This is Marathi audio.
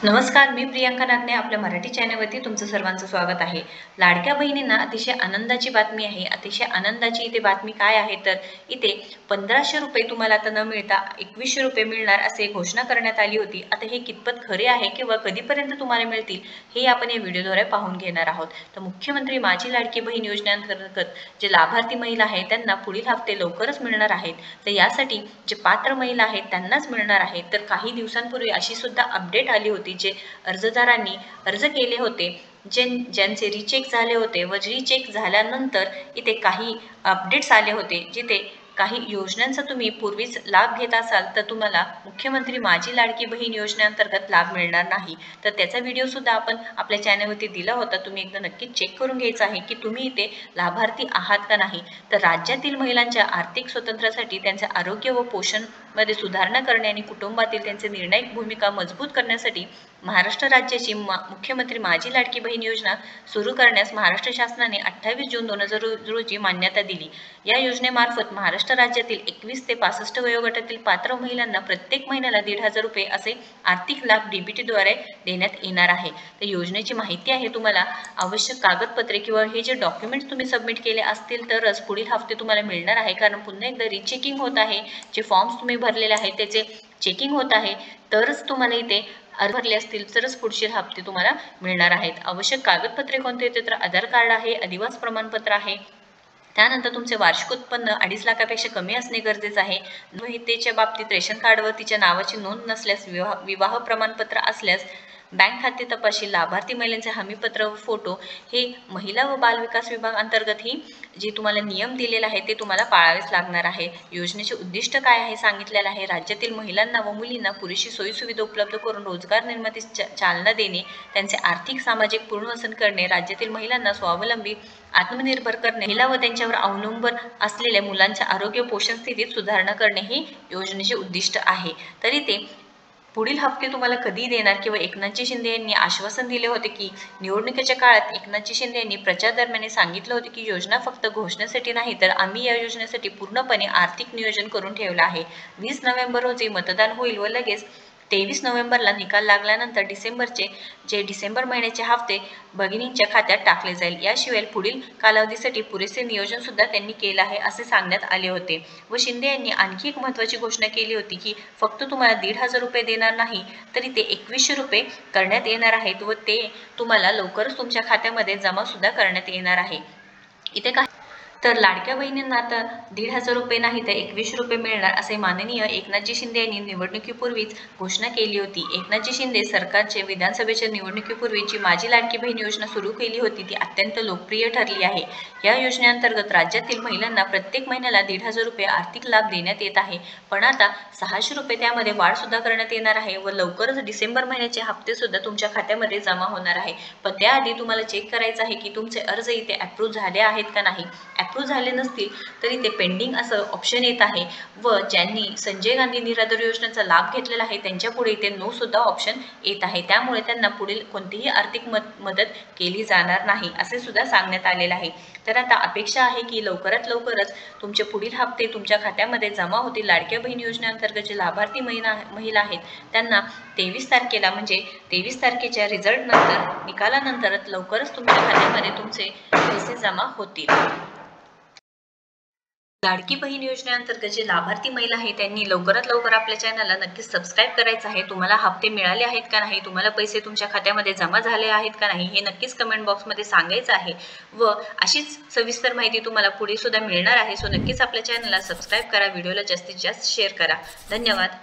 नमस्कार, मी प्रियांका नागने आपल्या मराठी चॅनलवरती तुमचं सर्वांचं स्वागत आहे। लाडक्या बहिणींना अतिशय आनंदाची बातमी आहे। अतिशय आनंदाची इथे बातमी काय आहे तर इथे 1500 रुपये तुम्हाला आता न मिळता 2100 रुपये मिळणार असे घोषणा करण्यात आली होती। आता हे कितपत खरे आहे किंवा कधीपर्यंत तुम्हाला मिळतील हे आपण या व्हिडिओद्वारे पाहून घेणार आहोत। तर मुख्यमंत्री माझी लाडकी बहीण योजनेअंतर्गत जे लाभार्थी महिला आहेत त्यांना पुढील हप्ते लवकरच मिळणार आहेत। तर यासाठी जे पात्र महिला आहेत त्यांनाच मिळणार आहेत। तर काही दिवसांपूर्वी अशी सुद्धा अपडेट आली होती जे अर्जदारांनी अर्ज केले होते, ज्यांचे रिचेक झाले होते व रिचेक झाल्यानंतर इथे काही अपडेट्स आले होते जिथे काही योजनांचा तुम्ही पूर्वीच लाभ घेत असाल तर तुम्हाला मुख्यमंत्री माझी लाडकी बहीण योजनेअंतर्गत लाभ मिळणार नाही। तर त्याचा व्हिडिओ सुद्धा आपण आपल्या चॅनलवरती दिला होता, तुम्ही एकदा नक्की चेक करून घ्यायचा आहे की तुम्ही इथे लाभार्थी आहात का नाही। तर राज्यातील महिलांच्या आर्थिक स्वातंत्र्यासाठी त्यांचे आरोग्य व पोषण मध्ये सुधारणा करणे आणि कुटुंबातील त्यांचे निर्णायक भूमिका मजबूत करण्यासाठी महाराष्ट्र राज्याची मुख्यमंत्री माझी लाडकी बहीण योजना सुरू करण्यास महाराष्ट्र शासनाने 28 जून 2000 रोजी मान्यता दिली। या योजनेमार्फत महाराष्ट्र राज्यातील 21 ते 65 वयोगटातील पात्र महिलांना प्रत्येक महिन्याला 1500 रुपये असे आर्थिक लाभ डीबीटीद्वारे देण्यात येणार आहे। तर योजनेची माहिती आहे, तुम्हाला आवश्यक कागदपत्रे किंवा हे जे डॉक्युमेंट्स तुम्ही सबमिट केले असतील तरच पुढील हप्ते तुम्हाला मिळणार आहे, कारण पुन्हा एकदा रिचेकिंग होत आहे। जे फॉर्म्स तुम्ही भरलेले आहेत त्याचे चेकिंग होत आहे, तरच तुम्हाला इथे अर्ज भरले असतील तरच पुढचे हप्ते तुम्हाला मिळणार आहेत। आवश्यक कागदपत्रे कोणते होते तर आधार कार्ड आहे, अधिवास प्रमाणपत्र आहे, त्यानंतर तुमचे वार्षिक उत्पन्न 2.5 लाखापेक्षा कमी असणे गरजेचे आहे। विवाहितेच्या बाबतीत रेशन कार्डवर तिच्या नावाची नोंद नसल्यास, विवाह प्रमाणपत्र असल्यास, बँक खाते तपशील, लाभार्थी महिलांचे हमीपत्र व फोटो हे महिला व बाल विकास विभाग अंतर्गत ही जे तुम्हाला नियम दिलेला आहे ते तुम्हाला पाळावेच लागणार आहे। योजनेचे उद्दिष्ट काय आहे सांगितलेलं आहे, राज्यातील महिलांना व मुलींना पुरेशी सोयीसुविधा उपलब्ध करून रोजगार निर्मितीस चालना देणे, त्यांचे आर्थिक सामाजिक पुनर्वसन करणे, राज्यातील महिलांना स्वावलंबी आत्मनिर्भर करणे, महिला व त्यांच्यावर अवलंबून असलेल्या मुलांच्या आरोग्य पोषण स्थितीत सुधारणा करणे हे योजनेचे उद्दिष्ट आहे। तरी ते पुढील हप्ते तुम्हाला कधी देणार किंवा एकनाथजी शिंदे यांनी आश्वासन दिले होते की निवडणुकीच्या काळात एकनाथजी शिंदे यांनी प्रचार दरम्यान सांगितलं होते की योजना फक्त घोषणेसाठी नाही तर आम्ही या योजनेसाठी पूर्णपणे आर्थिक नियोजन करून ठेवलं आहे। 20 नोव्हेंबर रोजी मतदान होईल व लगेच 23 नोव्हेंबरला निकाल लागल्यानंतर डिसेंबर महिन्याचे हप्ते भगिनींच्या खात्यात टाकले जाईल। याशिवाय पुढील कालावधीसाठी पुरेसे नियोजन सुद्धा त्यांनी केलं आहे असे सांगण्यात आले होते। व शिंदे यांनी आणखी एक महत्त्वाची घोषणा केली होती की फक्त तुम्हाला 1500 रुपये देणार नाही तरी ते 2100 रुपये करण्यात येणार आहेत व ते तुम्हाला लवकरच तुमच्या खात्यामध्ये जमा सुद्धा करण्यात येणार आहे। इथे काय तर लाडक्या बहिणींना आता 1500 रुपये नाही तर 2100 रुपये मिळणार असे माननीय एकनाथजी शिंदे यांनी निवडणुकीपूर्वीच घोषणा केली होती। एकनाथजी शिंदे सरकारचे विधानसभेच्या निवडणुकीपूर्वी जी माझी लाडकी बहीण योजना सुरू केली होती ती अत्यंत लोकप्रिय ठरली आहे। या योजनेअंतर्गत राज्यातील महिलांना प्रत्येक महिन्याला 1500 रुपये आर्थिक लाभ देण्यात येत आहे, पण आता 600 रुपये त्यामध्ये वाढ सुद्धा करण्यात येणार आहे व लवकरच डिसेंबर महिन्याचे हप्ते सुद्धा तुमच्या खात्यामध्ये जमा होणार आहे। पण त्याआधी तुम्हाला चेक करायचं आहे की तुमचे अर्ज इथे अप्रूव्ह झाले आहेत का नाही। अप्रूव्ह झाले नसतील तरी ते पेंडिंग असं ऑप्शन येत आहे व ज्यांनी संजय गांधी निराधार योजनेचा लाभ घेतलेला आहे त्यांच्या पुढे इथे नो सुद्धा ऑप्शन येत आहे, त्यामुळे त्यांना पुढील कोणतीही आर्थिक मदत केली जाणार नाही असे सुद्धा सांगण्यात आलेलं आहे। तर आता अपेक्षा आहे की लवकरात लवकरच तुमचे पुढील हप्ते तुमच्या खात्यामध्ये जमा होतील। लाडक्या बहीण योजनेअंतर्गत जे लाभार्थी महिला आहेत त्यांना 23 तारखेला म्हणजे 23 तारखेच्या रिझल्ट नंतर निकालानंतर लवकरच तुमच्या खात्यामध्ये तुमचे पैसे जमा होतील। लाडकी बहीण योजनेअंतर्गत जे लाभार्थी महिला आहेत त्यांनी लवकरात लवकर आपल्या चॅनलला नक्कीच सबस्क्राईब करायचं आहे। तुम्हाला हप्ते मिळाले आहेत का नाही, तुम्हाला पैसे तुमच्या खात्यामध्ये जमा झाले आहेत का नाही हे नक्कीच कमेंट बॉक्समध्ये सांगायचं आहे व अशीच सविस्तर माहिती तुम्हाला पुढे सुद्धा मिळणार आहे। सो नक्कीच आपल्या चॅनलला सबस्क्राईब करा, व्हिडिओला जास्तीत जास्त शेअर करा। धन्यवाद।